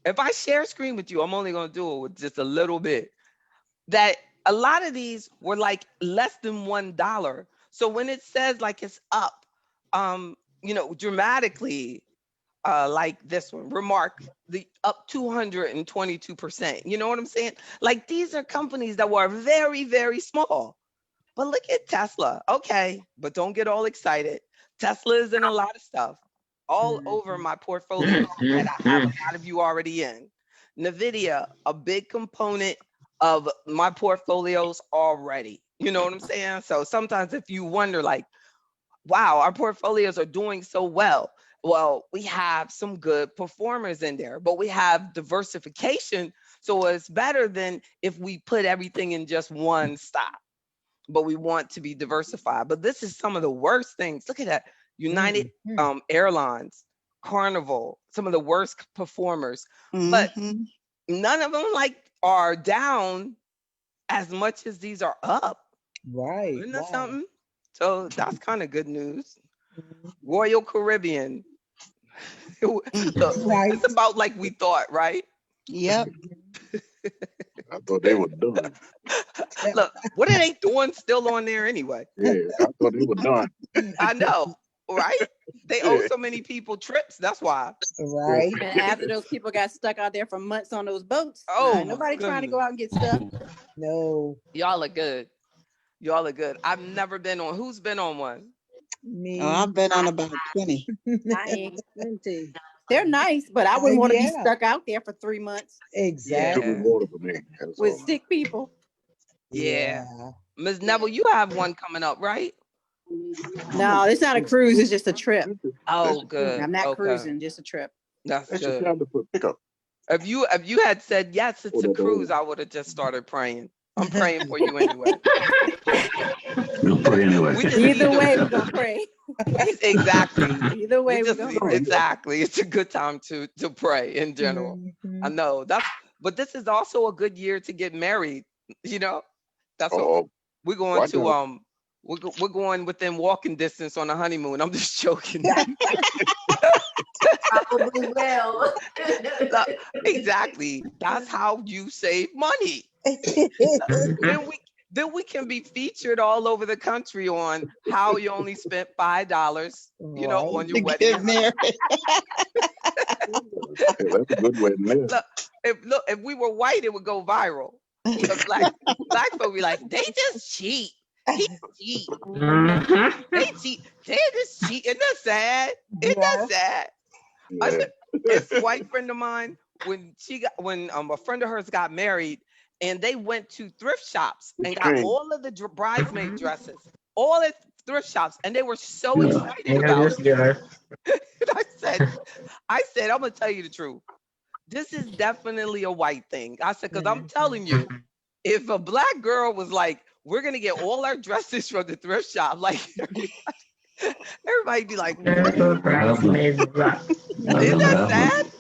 if I share screen with you, I'm only gonna do it with just a little bit. That a lot of these were like less than $1. So when it says like it's up, dramatically, like this one, remark the up 222%. You know what I'm saying? Like these are companies that were very, very small. But look at Tesla. Okay, but don't get all excited. Tesla is in a lot of stuff all over my portfolio that I have a lot of you already in. NVIDIA, a big component of my portfolios already. You know what I'm saying? So sometimes if you wonder like, wow, our portfolios are doing so well. Well, we have some good performers in there, but we have diversification. So it's better than if we put everything in just one stock. But we want to be diversified. But this is some of the worst things. Look at that. United Airlines, Carnival, some of the worst performers. But none of them are down as much as these are up. Right. Isn't that something? So that's kind of good news. Royal Caribbean. Look, it's about like we thought, right? Yep. I thought they were done. Look, what are they doing still on there anyway? Yeah, I thought they were done. I know, right? They owe so many people trips. That's why. Right. And after those people got stuck out there for months on those boats, nobody trying to go out and get stuck. No. Y'all are good. I've never been on. Who's been on one? Me. Oh, I've been on about 20. I ain't 20. They're nice, but I wouldn't want to be stuck out there for 3 months. Exactly. Water for me. With sick people. Yeah. Ms. Neville, you have one coming up, right? No, it's not a cruise. It's just a trip. Oh, good. I'm not cruising, just a trip. That's That's good. just time to put pickup. If you had said yes, it's a cruise, I would have just started praying. I'm praying for you anyway. You'll pray anyway. Either way, we're gonna pray. Exactly. Either way, we're gonna pray. Exactly. It's a good time to pray in general. I know but this is also a good year to get married. That's what we're going to. We're going within walking distance on a honeymoon. I'm just joking. Probably will. Exactly. That's how you save money. Then we can be featured all over the country on how you only spent $5, on your wedding. Get married. That's a good way to live. If we were white, it would go viral. But black folk be like, they just cheat. He cheat. Mhm. They cheat. They just cheat. Isn't that sad? Isn't that sad? I Yeah. said, a white friend of mine, when a friend of hers got married, and they went to thrift shops and got Extreme. all of the bridesmaid dresses, all at thrift shops, and they were so Yeah. excited Yeah, about this guy. it. And I said, I'm gonna tell you the truth. This is definitely a white thing. I said, because I'm telling you, if a black girl was like, we're gonna get all our dresses from the thrift shop, like everybody'd be like, what? Bridesmaids black. Isn't that sad?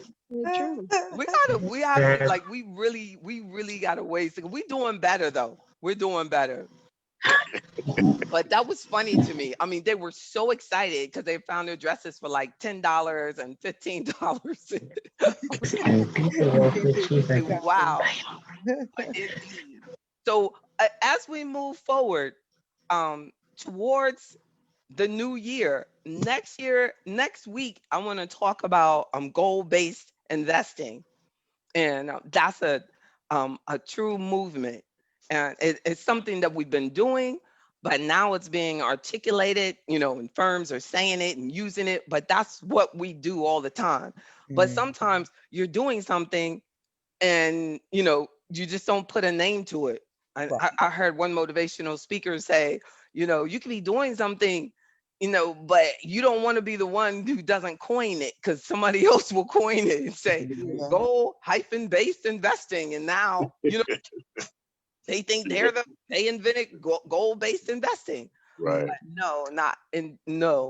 True. We have to like we really gotta waste it. We doing better though. We're doing better. But that was funny to me. I mean, they were so excited because they found their dresses for like $10 and $15. And people work with cheap and Wow. Indeed. So as we move forward towards the new year, next week, I want to talk about goal-based investing, and that's a true movement, and it's something that we've been doing, but now it's being articulated. And firms are saying it and using it, but that's what we do all the time. But sometimes you're doing something, and you just don't put a name to it. I heard one motivational speaker say, you could be doing something, but you don't want to be the one who doesn't coin it, because somebody else will coin it and say goal-based investing, and now they think they invented goal-based investing. Right. But no,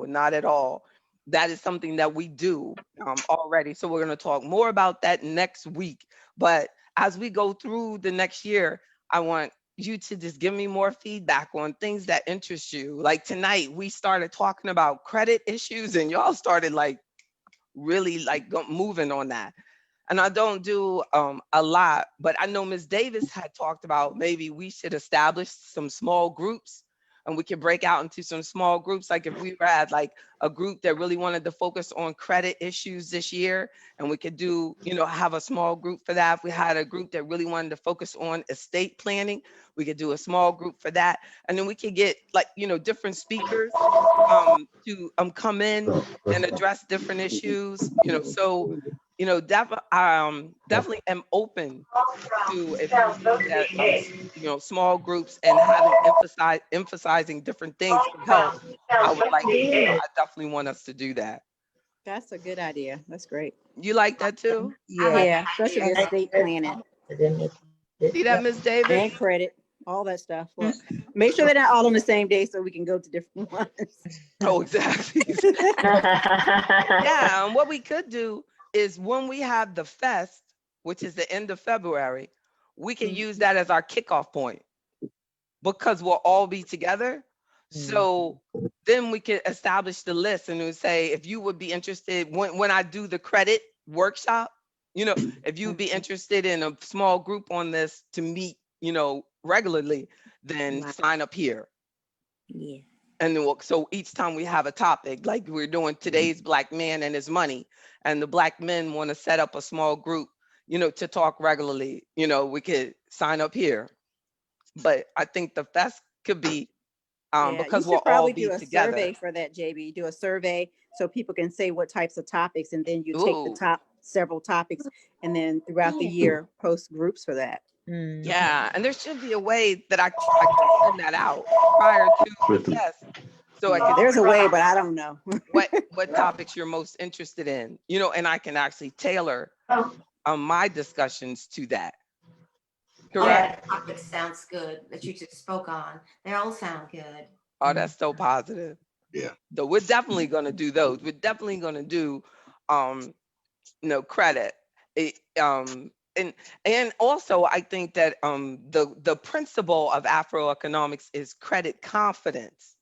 not at all. That is something that we do already. So we're going to talk more about that next week. But as we go through the next year, I want you to just give me more feedback on things that interest you. Like tonight, we started talking about credit issues, and y'all started like really like moving on that. And I don't do a lot, but I know Ms. Davis had talked about maybe we should establish some small groups, and we could break out into some small groups. Like if we were at like a group that really wanted to focus on credit issues this year, and we could do, have a small group for that. If we had a group that really wanted to focus on estate planning, we could do a small group for that. And then we could get like, different speakers to come in and address different issues, so definitely am open to if you see that small groups and having emphasizing different things to help. I definitely want us to do that. That's a good idea. That's great. You like that too? Yeah, especially the estate planning See that, Ms. Davis? and credit, all that stuff. Well, make sure they're not all on the same day so we can go to different ones. Oh, exactly. Yeah, and what we could do is when we have the fest, which is the end of February, we can use that as our kickoff point, because we'll all be together. So then we can establish the list, and we'll say, if you would be interested when I do the credit workshop, if you would be interested in a small group on this to meet, regularly, then sign up here. Yeah. And then so each time we have a topic, like we're doing today's Black man and his money, and the Black men want to set up a small group, to talk regularly, we could sign up here. But I think the fest could be because we'll all be together. You should probably do a survey for that, JB. Do a survey so people can say what types of topics, and then you take the top several topics, and then throughout the year post groups for that. Yeah, and there should be a way that I can send that out prior to the test. So There's a way, but I don't know. what topics you're most interested in, and I can actually tailor my discussions to that. Correct. That topic sounds good that you just spoke on. They all sound good. Oh, that's so positive. Yeah. So we're definitely going to do those. We're definitely going to do, credit. And also I think that the principle of Afroeconomics is credit confidence,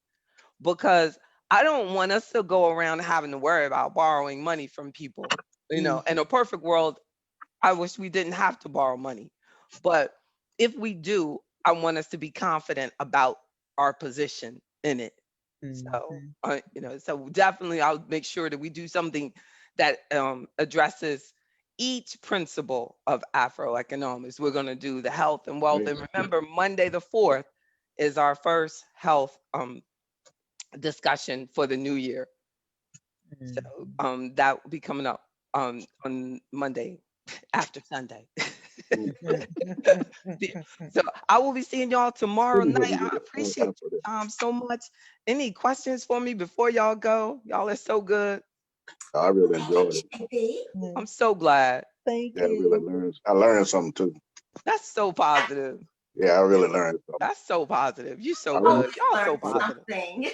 because I don't want us to go around having to worry about borrowing money from people. In a perfect world, I wish we didn't have to borrow money, but if we do, I want us to be confident about our position in it. So, so definitely I'll make sure that we do something that addresses each principle of Afroeconomics. We're going to do the health and wealth. And remember, Monday the 4th is our first health discussion for the new year. So that will be coming up on Monday after Sunday. So I will be seeing y'all tomorrow night. I appreciate you so much. Any questions for me before y'all go? Y'all are so good. I really enjoyed it. I'm so glad. Thank Yeah, you. I learned something too. That's so positive. Yeah, I really learned something. That's so positive. You so I good. Y'all so Learn positive. something.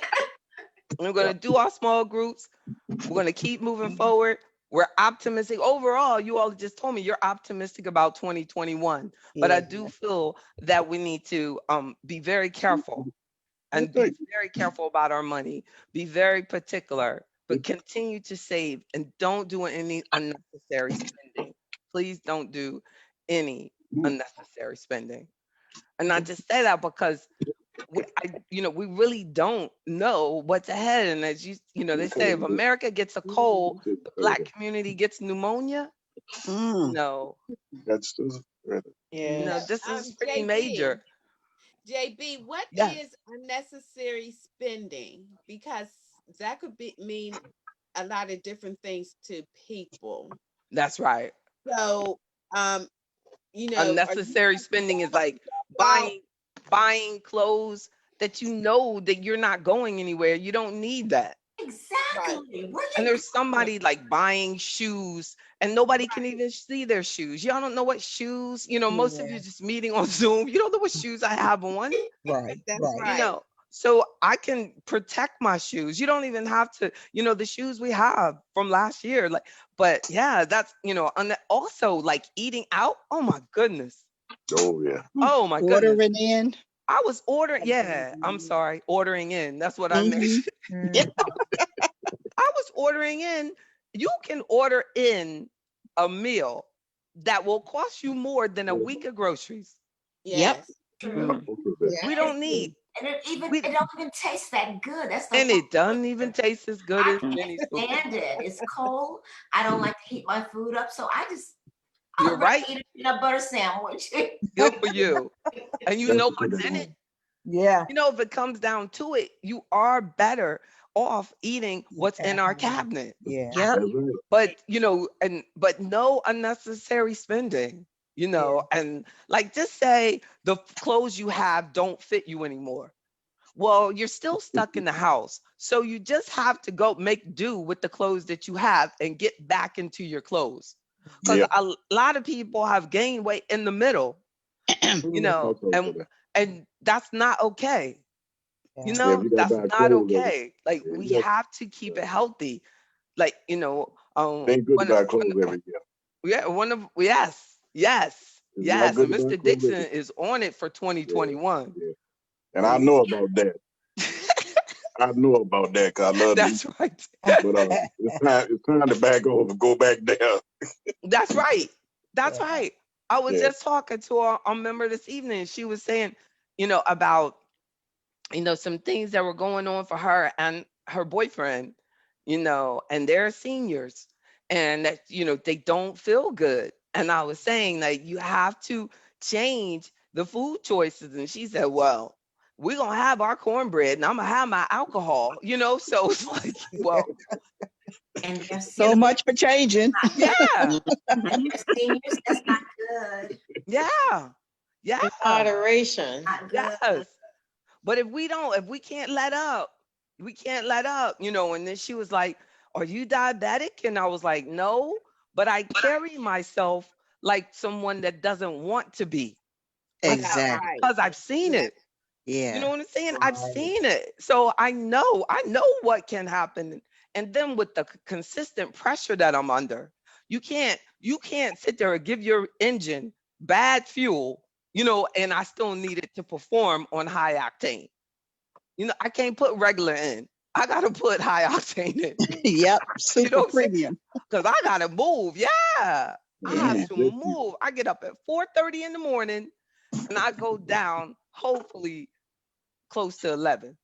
We're going to do our small groups. We're going to keep moving forward. We're optimistic. Overall, you all just told me you're optimistic about 2021. But I do feel that we need to be very careful and be very careful about our money. Be very particular, but continue to save and don't do any unnecessary spending. Please don't do any unnecessary spending. And I just say that because we really don't know what's ahead. And as they say, if America gets a cold, the Black community gets pneumonia. No, That's Yeah. this is pretty JB, major. JB, what Yes. is unnecessary spending? Because that could mean a lot of different things to people. That's right. So, unnecessary spending is like buying clothes that that you're not going anywhere. You don't need that. Exactly. And there's somebody like buying shoes and nobody can even see their shoes. Y'all don't know what shoes, most of you just meeting on Zoom. You don't know what shoes I have on. Right. That's Right. right. So I can protect my shoes. You don't even have to, the shoes we have from last year. But yeah, that's, also like eating out. Oh my goodness. Oh yeah. Oh my goodness. Ordering in. I was ordering. Yeah, I'm sorry. Ordering in. That's what I meant. I was ordering in. You can order in a meal that will cost you more than a week of groceries. Yes. We don't need. And it don't even taste that good. That's the And it doesn't even taste as good I as can't Jenny's food. stand it. It's cold. I don't like to heat my food up, so You're right. Eat a peanut butter sandwich. Good for you. And you know what's in it? Yeah. If it comes down to it, you are better off eating what's in our cabinet. Yeah. Yep. But but no unnecessary spending, and like just say the clothes you have don't fit you anymore. Well, you're still stuck in the house. So you just have to go make do with the clothes that you have and get back into your clothes. Because a lot of people have gained weight in the middle, and that's not okay. That's not okay. Like we have to keep it healthy. Like, ain't good to buy clothes every year. Yeah, yes. And Mr. Dixon is on it for 2021. Yeah. And I know about that. I know about that because I love That's it. right. But it's time to back over, go back down. That's right. That's right. I was just talking to a member this evening. She was saying, about, some things that were going on for her and her boyfriend, and they're seniors and that, they don't feel good. And I was saying that you have to change the food choices. And she said, well, we're going to have our cornbread and I'm going to have my alcohol, so it's like, well. And so much for changing. Yeah. And you're seniors, that's not good. Yeah. Yeah. Moderation. Yes. But if we can't let up, and then she was like, are you diabetic? And I was like, no, but I carry myself like someone that doesn't want to be. Exactly. Because I've seen it. Yeah. You know what I'm saying? I've seen it. So I know what can happen. And then with the consistent pressure that I'm under, you can't sit there and give your engine bad fuel, and I still need it to perform on high octane. I can't put regular in. I gotta put high octane in. Yep. Super premium. Because I gotta move. Yeah. I have to move. I get up at 4:30 in the morning and I go down hopefully close to 11.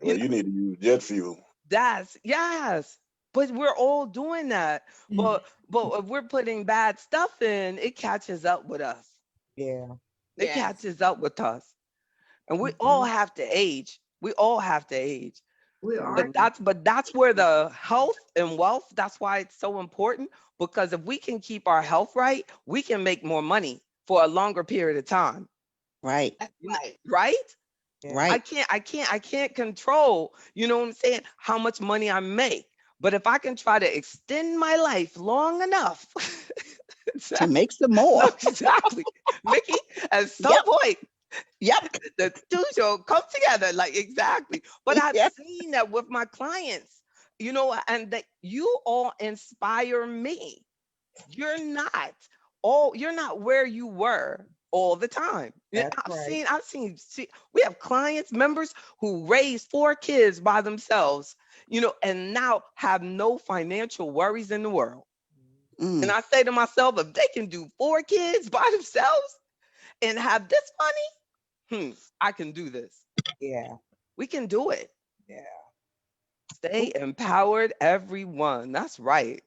Well, you need to use jet fuel. Yes. But we're all doing that. But if we're putting bad stuff in, it catches up with us. Yeah. It catches up with us. And we all have to age. We all have to age. We But are. that's where the health and wealth, that's why it's so important. Because if we can keep our health right, we can make more money for a longer period of time. Right. That's right. Right? Right. I can't control, you know what I'm saying, how much money I make. But if I can try to extend my life long enough To make some more. exactly, Mickey, at some Yep. point, Yep. the two shall come together, like exactly. But I've Yep. seen that with my clients, you know, and that you all inspire me. You're not you're not where you were all the time. Yeah, That's right. I've seen, we have clients, members who raised 4 kids by themselves, you know, and now have no financial worries in the world. And Mm. I say to myself, if they can do 4 kids by themselves and have this money, I can do this. Yeah. We can do it. Yeah. Stay empowered, everyone. That's right.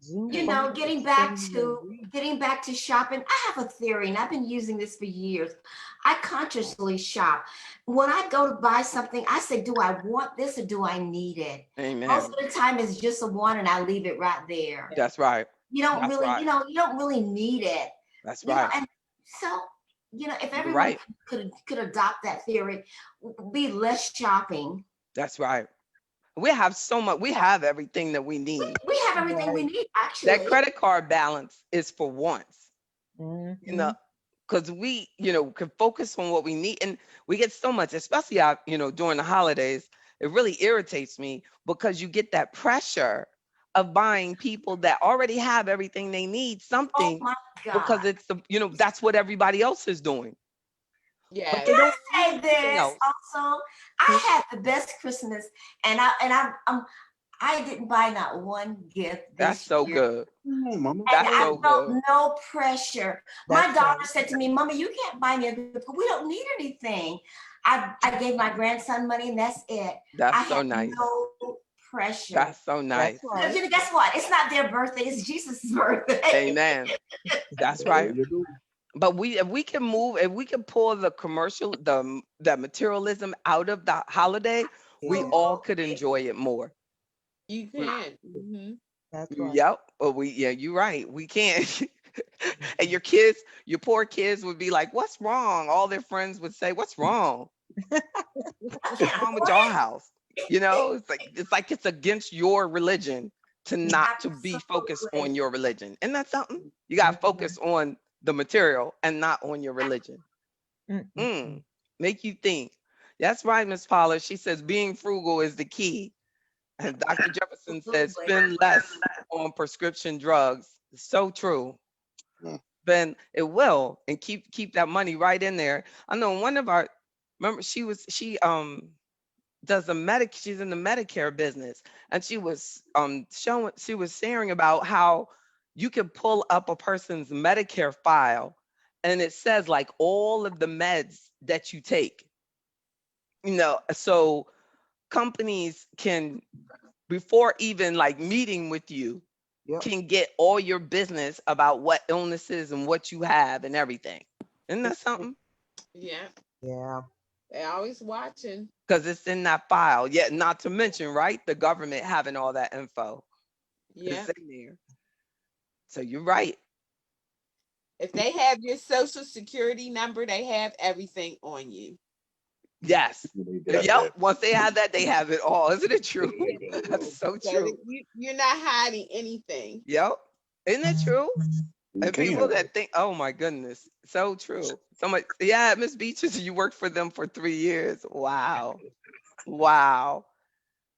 Zoom You know, phone expanding your reach. getting back to shopping, I have a theory, and I've been using this for years. I consciously shop. When I go to buy something, I say, do I want this or do I need it? Amen. Most of the time it's just a want and I leave it right there. That's right. You don't That's really, right. you don't really need it. That's You know, right. and so, if You're everyone right. could adopt that theory, be less shopping. That's right. We have so much. We have everything that we need. We have everything we Right. need, That actually. credit card balance is for once, you Mhm. know, because we, can focus on what we need, and we get so much, especially out, during the holidays. It really irritates me because you get that pressure of buying people that already have everything they need Oh something my because God. it's that's what everybody else is doing, but Yeah. they Can don't I need say anything this else. also? I had the best Christmas, and I didn't buy not one gift That's this so year. good. Come on, mama. And That's I so felt good. no pressure. My That's daughter right. said to me, Mama, you can't buy me a gift. We don't need anything. I gave my grandson money and that's it. That's I so had nice. no pressure. That's so nice. That's right. Guess what? It's not their birthday, it's Jesus' birthday. Amen. That's There right. you go. But if we can pull the commercial, the materialism out of the holiday, we Yeah. all could enjoy it more. You can. Hmm. That's right. Yep. But you're right. We can't. And your poor kids would be like, "What's wrong?" All their friends would say, "What's wrong? I What's can't wrong with afford your it. house?" It's against your religion to not to be focused Absolutely. on your religion. And that's something you got to focus on the material and not on your religion. Mm-mm-mm. Make you think. That's right, Miss Paula. She says being frugal is the key. And Dr. Jefferson says Absolutely. spend less on prescription drugs. So true. Mm. Then it will, and keep that money right in there. I know one of our, remember, she does she's in the Medicare business, and she was sharing about how you can pull up a person's Medicare file and it says like all of the meds that you take, so companies can, before even like meeting with you, Yep. can get all your business about what illnesses and what you have and everything. Isn't that something? Yeah. Yeah. They're always watching. Because it's in that file. Yet, not to mention, right, the government having all that info. Yeah. It's in there. So you're right. If they have your social security number, they have everything on you. Yes. They got Yep. that. Once they have that, they have it all. Isn't it true? They got it That's all. so So true. you're not hiding anything. Yep. Isn't it true? You And people can. that think, oh my goodness, so true. Yeah, Miss Beaches, you worked for them for 3 years. Wow. Wow.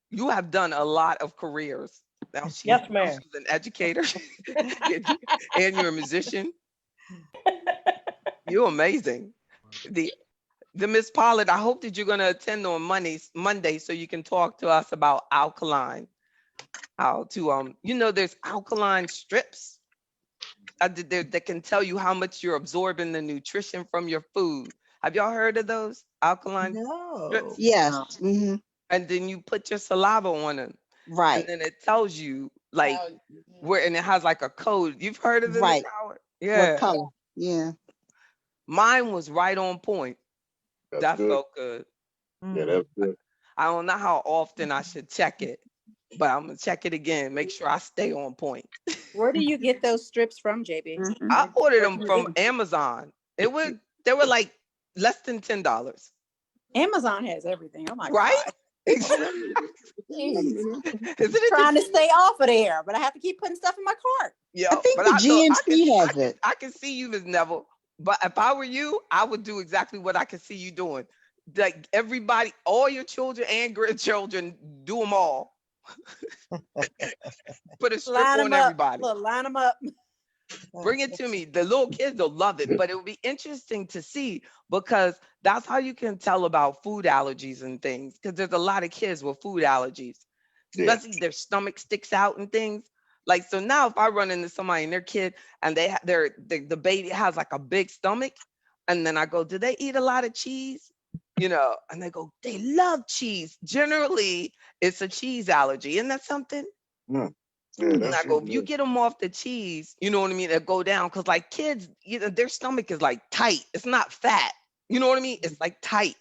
You have done a lot of careers. Now Yes, ma'am. she's an educator and you're a musician. You're amazing. The Miss Pollard, I hope that you're going to attend on Monday so you can talk to us about alkaline. How to there's alkaline strips that can tell you how much you're absorbing the nutrition from your food. Have y'all heard of those alkaline strips? No. Yes. Hmm. And then you put your saliva on them, and Right. then it tells you like Oh, where, and it has like a code. You've heard of it, Miss Right. Howard? What Yeah. color? Yeah. Mine was right on point. That good. felt good. Yeah, that's good. I don't know how often I should check it, but I'm gonna check it again. Make sure I stay on point. Where do you get those strips from, JB? I ordered Where them do you from get them? Amazon. They were like less than $10, Amazon has everything. Oh my right? God. Exactly. Jeez. Isn't it Trying to the stay off of there, but I have to keep putting stuff in my cart. I think but the I know GNC has it. I can see you, Ms. Neville. But if I were you, I would do exactly what I can see you doing. Like everybody, all your children and grandchildren, do them all. Put a strip Line on them up. everybody. Look, line them up. Bring it to me. The little kids will love it, but it will be interesting to see because that's how you can tell about food allergies and things. Because there's a lot of kids with food allergies, especially their stomach sticks out and things. Like so now, if I run into somebody and their kid and the baby has like a big stomach, and then I go, do they eat a lot of cheese? You know, and they go, they love cheese. Generally, it's a cheese allergy. Isn't that something? Yeah, And that's I go, true. if you get them off the cheese, you know what I mean? They'll go down because like kids, their stomach is like tight. It's not fat. You know what I mean? It's like tight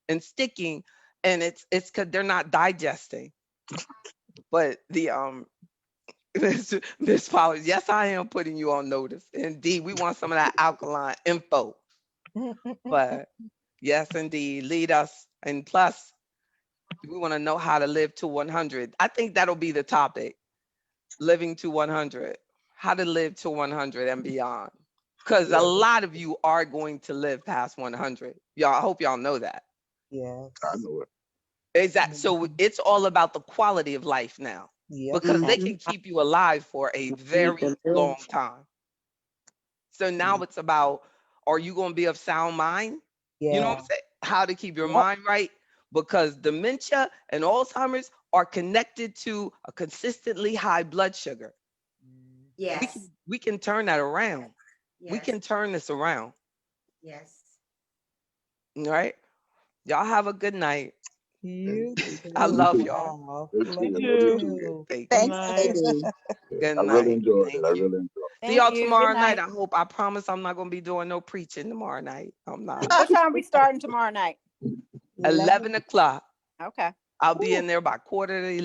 and sticking, and it's because they're not digesting. But the Miss Powers, yes, I am putting you on notice. Indeed, we want some of that alkaline info. But yes, indeed, lead us. And plus, we want to know how to live to 100. I think that'll be the topic. Living to 100, how to live to 100 and beyond. Because a lot of you are going to live past 100. Y'all, I hope y'all know that. Yes. I know it. Exactly. So it's all about the quality of life now. Yep. Because they can keep you alive for a very long time. So now it's about, are you going to be of sound mind? You know what I'm saying? How to keep your mind right? Because dementia and Alzheimer's are connected to a consistently high blood sugar. Yes. We can turn that around. We Yes. can turn this around. Yes. All right. Y'all have a good night. You I too. love y'all. Wow. Thank Love you. you. Thank you. Thanks, Night. baby. Good I really night. enjoyed it. Thank I you. really enjoyed it. See y'all Thank you. tomorrow Good night. night. I promise I'm not going to be doing no preaching tomorrow night. I'm not. What time we starting tomorrow night? 11 o'clock. Okay. I'll be in there by quarter to 11.